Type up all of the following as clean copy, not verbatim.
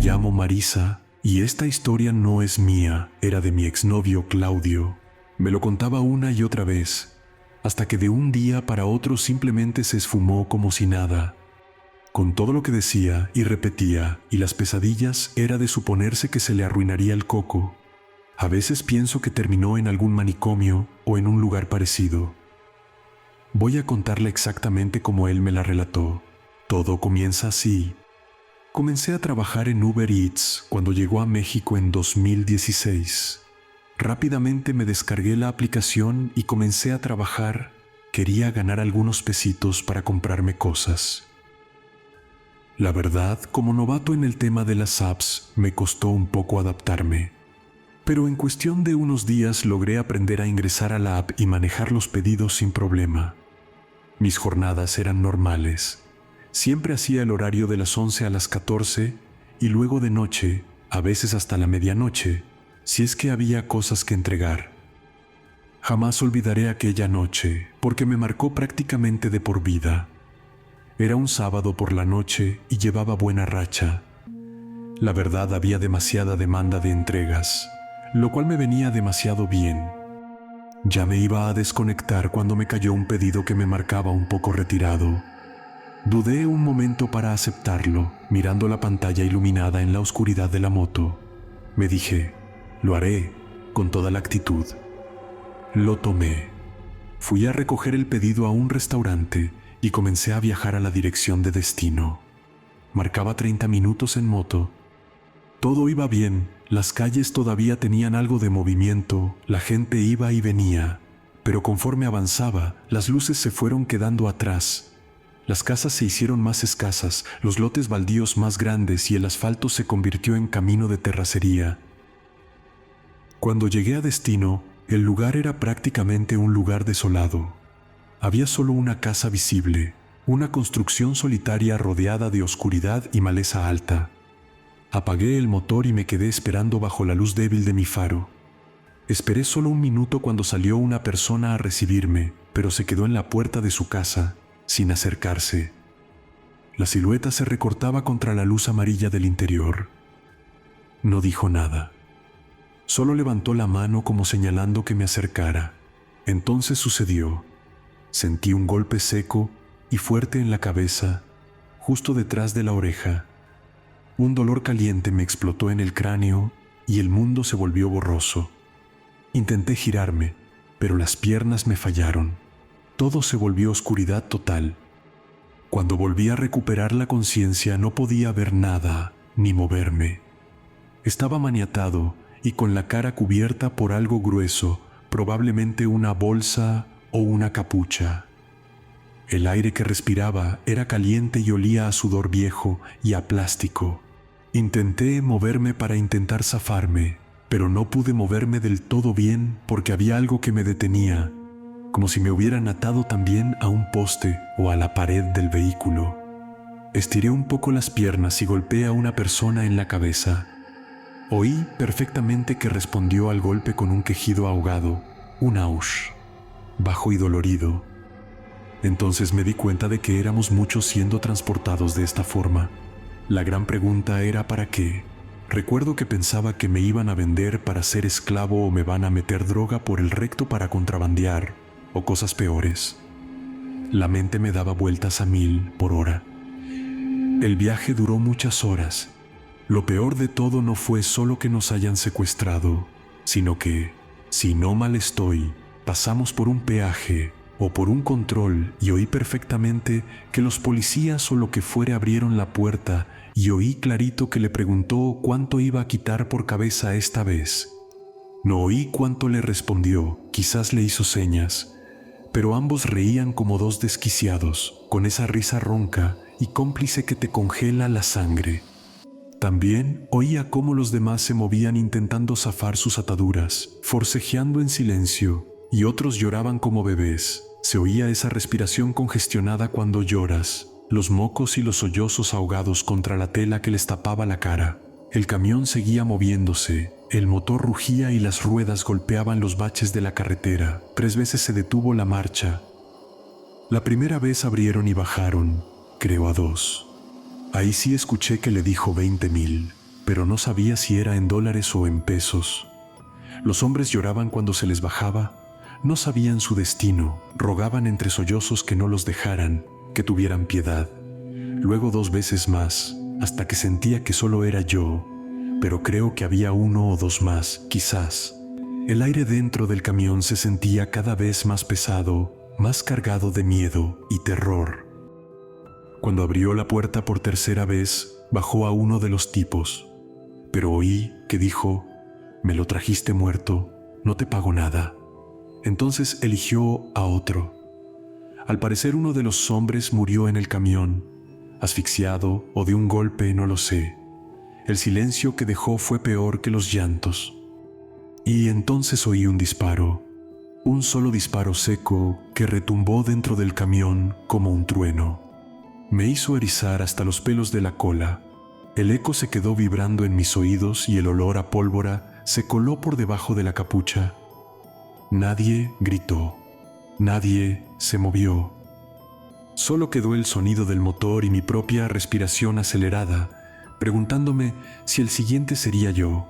llamo Marisa y esta historia no es mía, era de mi exnovio Claudio. Me lo contaba una y otra vez, hasta que de un día para otro simplemente se esfumó como si nada. Con todo lo que decía y repetía y las pesadillas era de suponerse que se le arruinaría el coco. A veces pienso que terminó en algún manicomio o en un lugar parecido. Voy a contarle exactamente como él me la relató. Todo comienza así. Comencé a trabajar en Uber Eats cuando llegó a México en 2016. Rápidamente me descargué la aplicación y comencé a trabajar. Quería ganar algunos pesitos para comprarme cosas. La verdad, como novato en el tema de las apps, me costó un poco adaptarme. Pero en cuestión de unos días logré aprender a ingresar a la app y manejar los pedidos sin problema. Mis jornadas eran normales. Siempre hacía el horario de las 11 a las 14 y luego de noche, a veces hasta la medianoche, si es que había cosas que entregar. Jamás olvidaré aquella noche porque me marcó prácticamente de por vida. Era un sábado por la noche y llevaba buena racha. La verdad, había demasiada demanda de entregas, lo cual me venía demasiado bien. Ya me iba a desconectar cuando me cayó un pedido que me marcaba un poco retirado. Dudé un momento para aceptarlo, mirando la pantalla iluminada en la oscuridad de la moto. Me dije, lo haré, con toda la actitud. Lo tomé. Fui a recoger el pedido a un restaurante y comencé a viajar a la dirección de destino. Marcaba 30 minutos en moto. Todo iba bien, las calles todavía tenían algo de movimiento, la gente iba y venía, pero conforme avanzaba, las luces se fueron quedando atrás. Las casas se hicieron más escasas, los lotes baldíos más grandes y el asfalto se convirtió en camino de terracería. Cuando llegué a destino, el lugar era prácticamente un lugar desolado. Había solo una casa visible, una construcción solitaria rodeada de oscuridad y maleza alta. Apagué el motor y me quedé esperando bajo la luz débil de mi faro. Esperé solo un minuto cuando salió una persona a recibirme, pero se quedó en la puerta de su casa, sin acercarse. La silueta se recortaba contra la luz amarilla del interior. No dijo nada. Solo levantó la mano como señalando que me acercara. Entonces sucedió. Sentí un golpe seco y fuerte en la cabeza, justo detrás de la oreja. Un dolor caliente me explotó en el cráneo y el mundo se volvió borroso. Intenté girarme, pero las piernas me fallaron. Todo se volvió oscuridad total. Cuando volví a recuperar la conciencia no podía ver nada ni moverme. Estaba maniatado y con la cara cubierta por algo grueso, probablemente una bolsa o una capucha. El aire que respiraba era caliente y olía a sudor viejo y a plástico. Intenté moverme para intentar zafarme, pero no pude moverme del todo bien porque había algo que me detenía, como si me hubieran atado también a un poste o a la pared del vehículo. Estiré un poco las piernas y golpeé a una persona en la cabeza. Oí perfectamente que respondió al golpe con un quejido ahogado, un aush, bajo y dolorido. Entonces me di cuenta de que éramos muchos siendo transportados de esta forma. La gran pregunta era ¿para qué? Recuerdo que pensaba que me iban a vender para ser esclavo o me van a meter droga por el recto para contrabandear, o cosas peores. La mente me daba vueltas a 1000 por hora. El viaje duró muchas horas. Lo peor de todo no fue solo que nos hayan secuestrado, sino que, si no mal estoy, pasamos por un peaje o por un control y oí perfectamente que los policías o lo que fuere abrieron la puerta y oí clarito que le preguntó cuánto iba a quitar por cabeza esta vez. No oí cuánto le respondió, quizás le hizo señas, pero ambos reían como dos desquiciados, con esa risa ronca y cómplice que te congela la sangre. También oía cómo los demás se movían intentando zafar sus ataduras, forcejeando en silencio, y otros lloraban como bebés. Se oía esa respiración congestionada cuando lloras, los mocos y los sollozos ahogados contra la tela que les tapaba la cara. El camión seguía moviéndose, el motor rugía y las ruedas golpeaban los baches de la carretera. 3 veces se detuvo la marcha. La primera vez abrieron y bajaron, creo a 2. Ahí sí escuché que le dijo 20,000. pero no sabía si era en dólares o en pesos. Los hombres lloraban cuando se les bajaba, no sabían su destino, rogaban entre sollozos que no los dejaran, que tuvieran piedad. Luego 2 veces más, hasta que sentía que solo era yo, pero creo que había 1 o 2 más, quizás. El aire dentro del camión se sentía cada vez más pesado, más cargado de miedo y terror. Cuando abrió la puerta por tercera vez, bajó a uno de los tipos, pero oí que dijo: «Me lo trajiste muerto, no te pago nada». Entonces eligió a otro. Al parecer uno de los hombres murió en el camión, asfixiado o de un golpe, no lo sé. El silencio que dejó fue peor que los llantos. Y entonces oí un disparo, un solo disparo seco que retumbó dentro del camión como un trueno. Me hizo erizar hasta los pelos de la cola. El eco se quedó vibrando en mis oídos y el olor a pólvora se coló por debajo de la capucha. Nadie gritó, nadie se movió. Solo quedó el sonido del motor y mi propia respiración acelerada, preguntándome si el siguiente sería yo.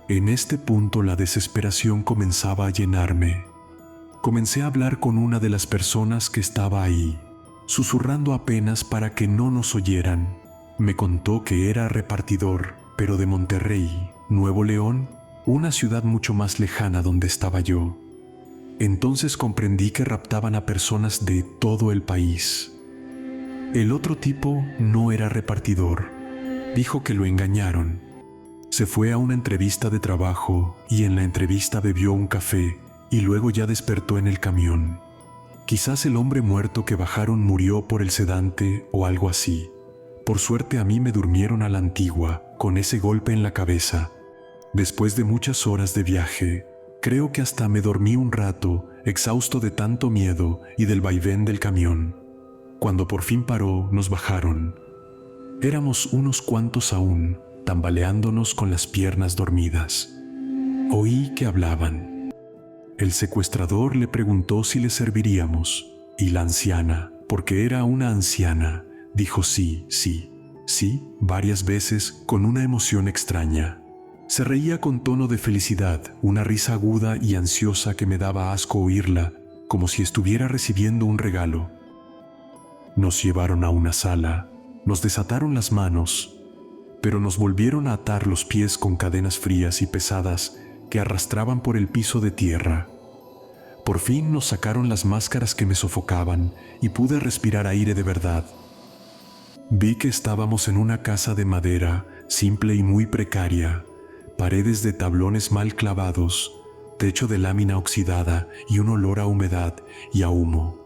En este punto la desesperación comenzaba a llenarme. Comencé a hablar con una de las personas que estaba ahí, susurrando apenas para que no nos oyeran. Me contó que era repartidor, pero de Monterrey, Nuevo León, una ciudad mucho más lejana donde estaba yo. Entonces comprendí que raptaban a personas de todo el país. El otro tipo no era repartidor. Dijo que lo engañaron. Se fue a una entrevista de trabajo y en la entrevista bebió un café y luego ya despertó en el camión. Quizás el hombre muerto que bajaron murió por el sedante o algo así. Por suerte a mí me durmieron a la antigua, con ese golpe en la cabeza. Después de muchas horas de viaje, creo que hasta me dormí un rato, exhausto de tanto miedo y del vaivén del camión. Cuando por fin paró, nos bajaron. Éramos unos cuantos aún, tambaleándonos con las piernas dormidas. Oí que hablaban. El secuestrador le preguntó si le serviríamos, y la anciana, porque era una anciana, dijo sí, sí, sí, varias veces con una emoción extraña. Se reía con tono de felicidad, una risa aguda y ansiosa que me daba asco oírla, como si estuviera recibiendo un regalo. Nos llevaron a una sala, nos desataron las manos, pero nos volvieron a atar los pies con cadenas frías y pesadas que arrastraban por el piso de tierra. Por fin nos sacaron las máscaras que me sofocaban y pude respirar aire de verdad. Vi que estábamos en una casa de madera, simple y muy precaria, paredes de tablones mal clavados, techo de lámina oxidada y un olor a humedad y a humo.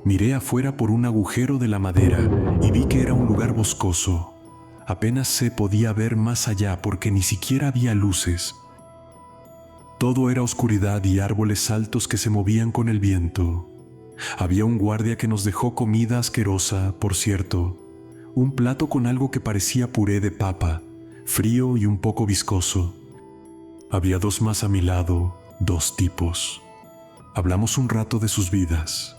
Miré afuera por un agujero de la madera y vi que era un lugar boscoso. Apenas se podía ver más allá porque ni siquiera había luces. Todo era oscuridad y árboles altos que se movían con el viento. Había un guardia que nos dejó comida asquerosa, por cierto, un plato con algo que parecía puré de papa, frío y un poco viscoso. Había 2 más a mi lado, 2 tipos. Hablamos un rato de sus vidas,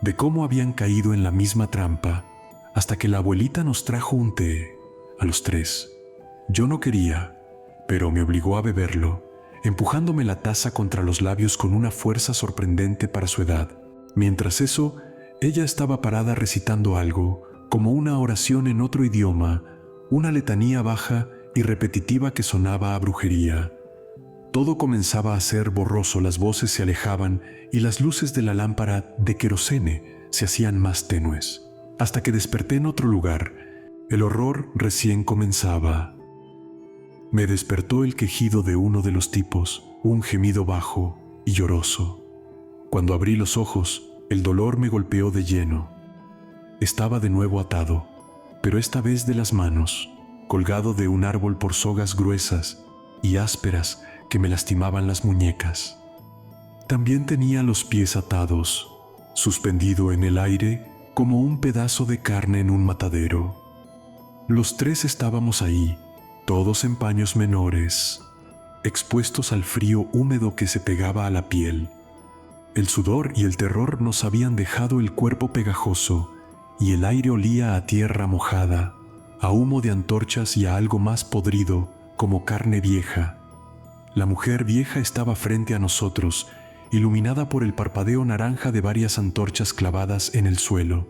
de cómo habían caído en la misma trampa, hasta que la abuelita nos trajo un té, a los 3. Yo no quería, pero me obligó a beberlo, empujándome la taza contra los labios con una fuerza sorprendente para su edad. Mientras eso, ella estaba parada recitando algo, como una oración en otro idioma, una letanía baja y repetitiva que sonaba a brujería. Todo comenzaba a ser borroso, las voces se alejaban y las luces de la lámpara de querosene se hacían más tenues, hasta que desperté en otro lugar. El horror recién comenzaba. Me despertó el quejido de uno de los tipos, un gemido bajo y lloroso. Cuando abrí los ojos, el dolor me golpeó de lleno. Estaba de nuevo atado, pero esta vez de las manos, colgado de un árbol por sogas gruesas y ásperas que me lastimaban las muñecas. También tenía los pies atados, suspendido en el aire como un pedazo de carne en un matadero. Los 3 estábamos ahí, todos en paños menores, expuestos al frío húmedo que se pegaba a la piel. El sudor y el terror nos habían dejado el cuerpo pegajoso y el aire olía a tierra mojada. a humo de antorchas y a algo más podrido, como carne vieja. La mujer vieja estaba frente a nosotros, iluminada por el parpadeo naranja de varias antorchas clavadas en el suelo.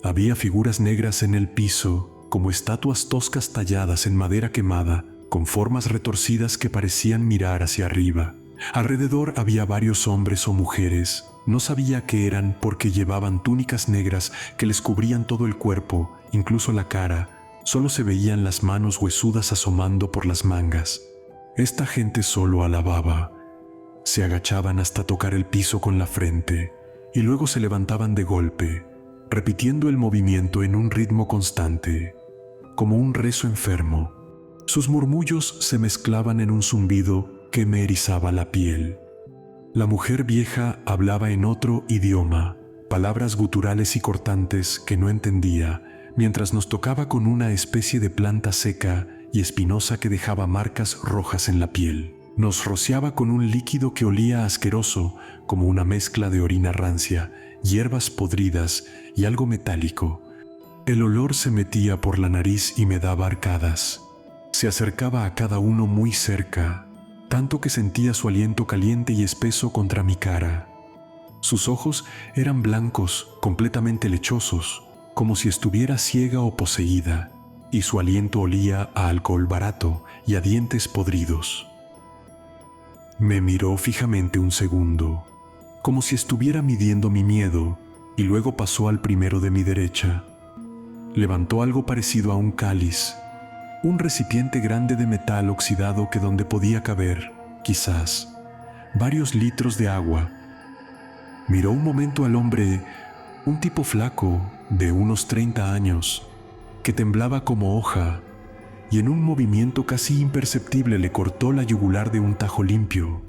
Había figuras negras en el piso, como estatuas toscas talladas en madera quemada, con formas retorcidas que parecían mirar hacia arriba. Alrededor había varios hombres o mujeres. No sabía qué eran porque llevaban túnicas negras que les cubrían todo el cuerpo, incluso la cara. Solo se veían las manos huesudas asomando por las mangas. Esta gente solo alababa. Se agachaban hasta tocar el piso con la frente y luego se levantaban de golpe, repitiendo el movimiento en un ritmo constante, como un rezo enfermo. Sus murmullos se mezclaban en un zumbido que me erizaba la piel. La mujer vieja hablaba en otro idioma, palabras guturales y cortantes que no entendía, mientras nos tocaba con una especie de planta seca y espinosa que dejaba marcas rojas en la piel. Nos rociaba con un líquido que olía asqueroso, como una mezcla de orina rancia, hierbas podridas y algo metálico. El olor se metía por la nariz y me daba arcadas. Se acercaba a cada uno muy cerca, tanto que sentía su aliento caliente y espeso contra mi cara. Sus ojos eran blancos, completamente lechosos, como si estuviera ciega o poseída, y su aliento olía a alcohol barato y a dientes podridos. Me miró fijamente un segundo, como si estuviera midiendo mi miedo, y luego pasó al primero de mi derecha. Levantó algo parecido a un cáliz, un recipiente grande de metal oxidado que donde podía caber, quizás, varios litros de agua. Miró un momento al hombre, un tipo flaco, de unos 30 años, que temblaba como hoja, y en un movimiento casi imperceptible le cortó la yugular de un tajo limpio.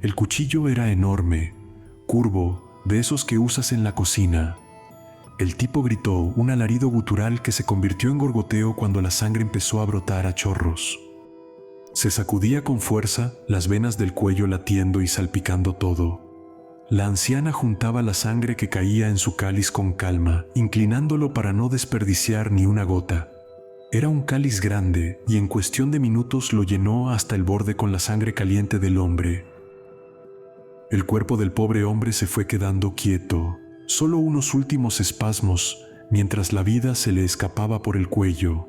El cuchillo era enorme, curvo, de esos que usas en la cocina. El tipo gritó un alarido gutural que se convirtió en gorgoteo cuando la sangre empezó a brotar a chorros. Se sacudía con fuerza, las venas del cuello latiendo y salpicando todo. La anciana juntaba la sangre que caía en su cáliz con calma, inclinándolo para no desperdiciar ni una gota. Era un cáliz grande y en cuestión de minutos lo llenó hasta el borde con la sangre caliente del hombre. El cuerpo del pobre hombre se fue quedando quieto, solo unos últimos espasmos, mientras la vida se le escapaba por el cuello.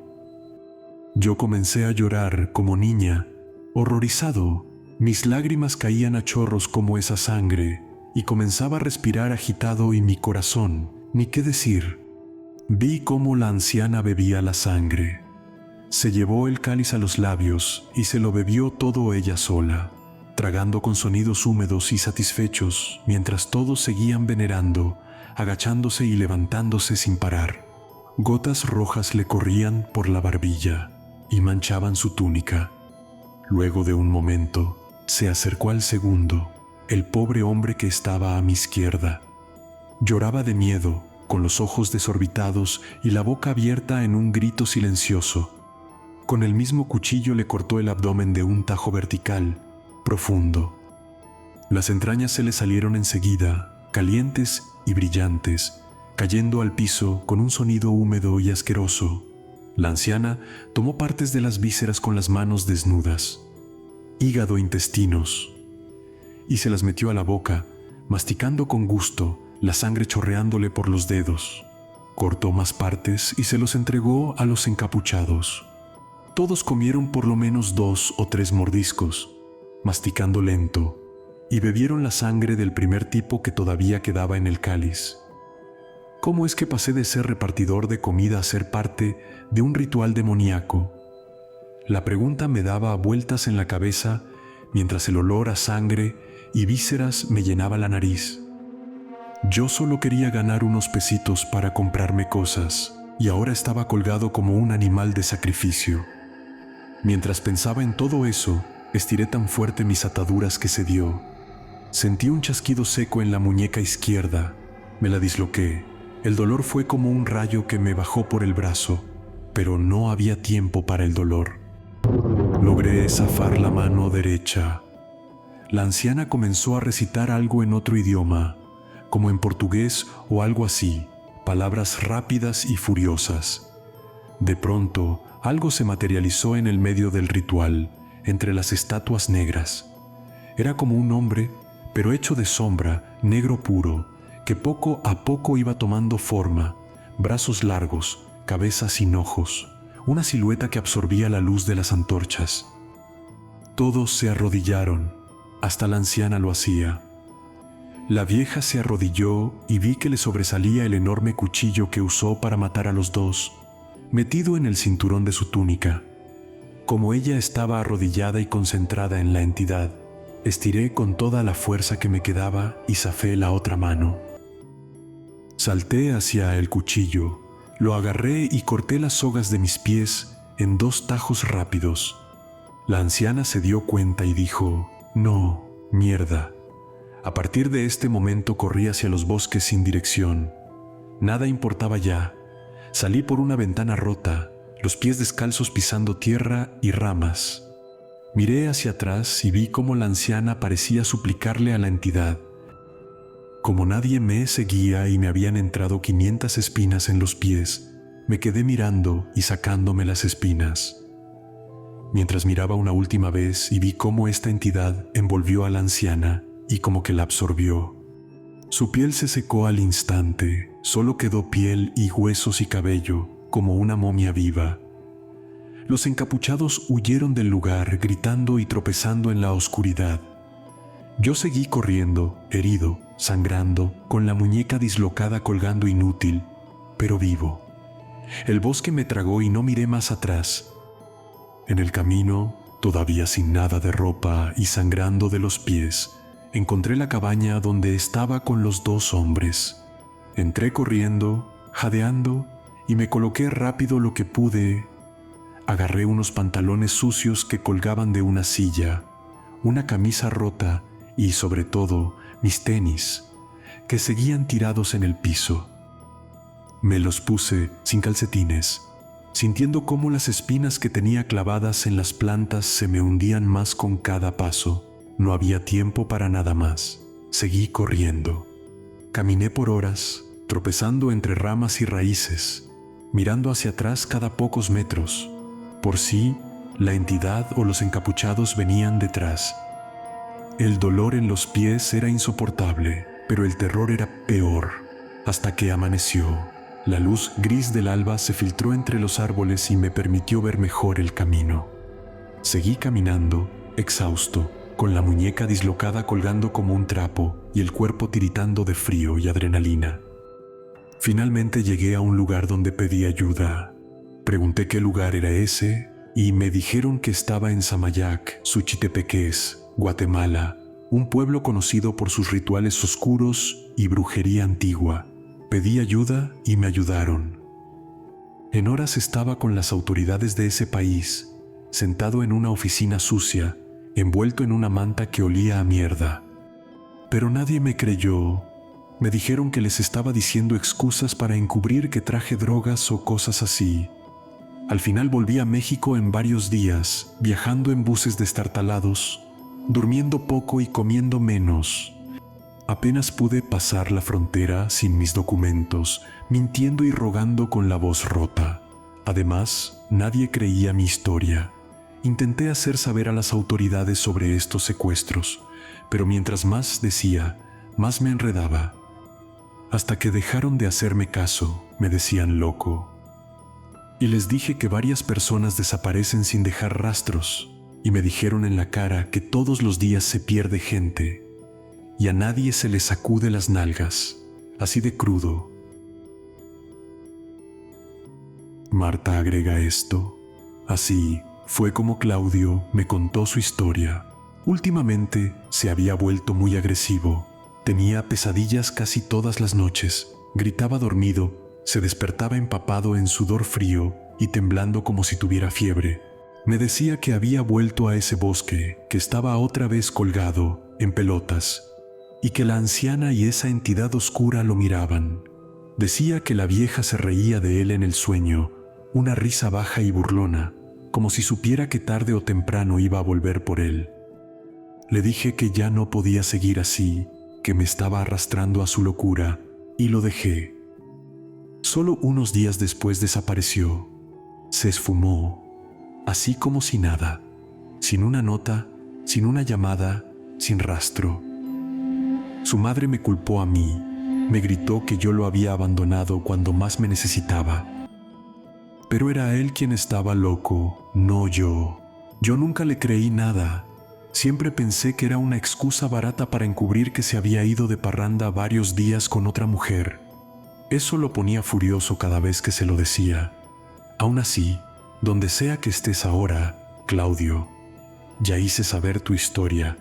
Yo comencé a llorar como niña, horrorizado. Mis lágrimas caían a chorros como esa sangre, y comenzaba a respirar agitado y mi corazón, ni qué decir. Vi cómo la anciana bebía la sangre. Se llevó el cáliz a los labios y se lo bebió todo ella sola, tragando con sonidos húmedos y satisfechos, mientras todos seguían venerando, agachándose y levantándose sin parar. Gotas rojas le corrían por la barbilla y manchaban su túnica. Luego de un momento, se acercó al segundo, el pobre hombre que estaba a mi izquierda. Lloraba de miedo, con los ojos desorbitados y la boca abierta en un grito silencioso. Con el mismo cuchillo le cortó el abdomen de un tajo vertical, profundo. Las entrañas se le salieron enseguida, calientes y brillantes, cayendo al piso con un sonido húmedo y asqueroso. La anciana tomó partes de las vísceras con las manos desnudas, hígado, intestinos, y se las metió a la boca, masticando con gusto, la sangre chorreándole por los dedos. Cortó más partes y se los entregó a los encapuchados. Todos comieron por lo menos 2 o 3 mordiscos, masticando lento, y bebieron la sangre del primer tipo que todavía quedaba en el cáliz. ¿Cómo es que pasé de ser repartidor de comida a ser parte de un ritual demoníaco? La pregunta me daba vueltas en la cabeza mientras el olor a sangre y vísceras me llenaba la nariz. Yo solo quería ganar unos pesitos para comprarme cosas, y ahora estaba colgado como un animal de sacrificio. Mientras pensaba en todo eso, estiré tan fuerte mis ataduras que cedió. Sentí un chasquido seco en la muñeca izquierda. Me la disloqué. El dolor fue como un rayo que me bajó por el brazo, pero no había tiempo para el dolor. Logré zafar la mano derecha. La anciana comenzó a recitar algo en otro idioma, como en portugués o algo así, palabras rápidas y furiosas. De pronto, algo se materializó en el medio del ritual, entre las estatuas negras. Era como un hombre, pero hecho de sombra, negro puro, que poco a poco iba tomando forma, brazos largos, cabeza sin ojos, una silueta que absorbía la luz de las antorchas. Todos se arrodillaron, hasta la anciana lo hacía. La vieja se arrodilló y vi que le sobresalía el enorme cuchillo que usó para matar a los dos, metido en el cinturón de su túnica. Como ella estaba arrodillada y concentrada en la entidad, estiré con toda la fuerza que me quedaba y zafé la otra mano. Salté hacia el cuchillo, lo agarré y corté las sogas de mis pies en 2 tajos rápidos. La anciana se dio cuenta y dijo: «No, mierda». A partir de este momento corrí hacia los bosques sin dirección. Nada importaba ya. Salí por una ventana rota, los pies descalzos pisando tierra y ramas. Miré hacia atrás y vi cómo la anciana parecía suplicarle a la entidad. Como nadie me seguía y me habían entrado 500 espinas en los pies, me quedé mirando y sacándome las espinas. Mientras miraba una última vez y vi cómo esta entidad envolvió a la anciana y como que la absorbió. Su piel se secó al instante, solo quedó piel y huesos y cabello, como una momia viva. Los encapuchados huyeron del lugar, gritando y tropezando en la oscuridad. Yo seguí corriendo, herido, sangrando, con la muñeca dislocada colgando inútil, pero vivo. El bosque me tragó y no miré más atrás. En el camino, todavía sin nada de ropa y sangrando de los pies, encontré la cabaña donde estaba con los 2 hombres. Entré corriendo, jadeando, y me coloqué rápido lo que pude. Agarré unos pantalones sucios que colgaban de una silla, una camisa rota y, sobre todo, mis tenis, que seguían tirados en el piso. Me los puse sin calcetines, sintiendo cómo las espinas que tenía clavadas en las plantas se me hundían más con cada paso. No había tiempo para nada más. Seguí corriendo. Caminé por horas, tropezando entre ramas y raíces, mirando hacia atrás cada pocos metros. Por si la entidad o los encapuchados venían detrás. El dolor en los pies era insoportable, pero el terror era peor. Hasta que amaneció. La luz gris del alba se filtró entre los árboles y me permitió ver mejor el camino. Seguí caminando, exhausto, con la muñeca dislocada colgando como un trapo y el cuerpo tiritando de frío y adrenalina. Finalmente llegué a un lugar donde pedí ayuda. Pregunté qué lugar era ese y me dijeron que estaba en Samayac, Suchitepeques, Guatemala, un pueblo conocido por sus rituales oscuros y brujería antigua. Pedí ayuda y me ayudaron. En horas estaba con las autoridades de ese país, sentado en una oficina sucia, envuelto en una manta que olía a mierda. Pero nadie me creyó. Me dijeron que les estaba diciendo excusas para encubrir que traje drogas o cosas así. Al final volví a México en varios días, viajando en buses destartalados, durmiendo poco y comiendo menos. Apenas pude pasar la frontera sin mis documentos, mintiendo y rogando con la voz rota. Además, nadie creía mi historia. Intenté hacer saber a las autoridades sobre estos secuestros, pero mientras más decía, más me enredaba. Hasta que dejaron de hacerme caso, me decían loco. Y les dije que varias personas desaparecen sin dejar rastros, y me dijeron en la cara que todos los días se pierde gente, y a nadie se le sacude las nalgas, así de crudo. Marta agrega esto. Así fue como Claudio me contó su historia. Últimamente se había vuelto muy agresivo. Tenía pesadillas casi todas las noches. Gritaba dormido, se despertaba empapado en sudor frío y temblando como si tuviera fiebre. Me decía que había vuelto a ese bosque, que estaba otra vez colgado, en pelotas, y que la anciana y esa entidad oscura lo miraban. Decía que la vieja se reía de él en el sueño, una risa baja y burlona, como si supiera que tarde o temprano iba a volver por él. Le dije que ya no podía seguir así, que me estaba arrastrando a su locura, y lo dejé. Solo unos días después desapareció. se esfumó, así como si nada, sin una nota, sin una llamada, sin rastro. Su madre me culpó a mí, me gritó que yo lo había abandonado cuando más me necesitaba. Pero era él quien estaba loco, no yo. Yo nunca le creí nada. Siempre pensé que era una excusa barata para encubrir que se había ido de parranda varios días con otra mujer. Eso lo ponía furioso cada vez que se lo decía. Aún así, donde sea que estés ahora, Claudio, ya hice saber tu historia.